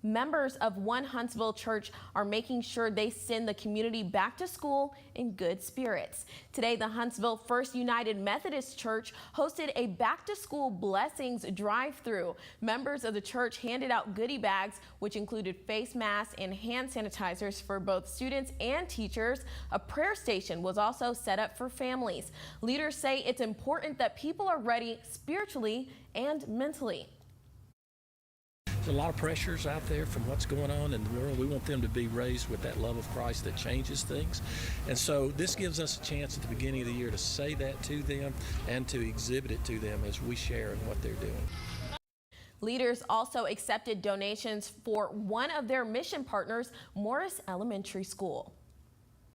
Members of One Huntsville Church are making sure they send the community back to school in good spirits. Today, the Huntsville First United Methodist Church hosted a back-to-school blessings drive-thru. Members of the church handed out goodie bags, which included face masks and hand sanitizers for both students and teachers. A prayer station was also set up for families. Leaders say it's important that people are ready spiritually and mentally. There's a lot of pressures out there from what's going on in the world. We want them to be raised with that love of Christ that changes things. And so this gives us a chance at the beginning of the year to say that to them and to exhibit it to them as we share in what they're doing. Leaders also accepted donations for one of their mission partners, Morris Elementary School.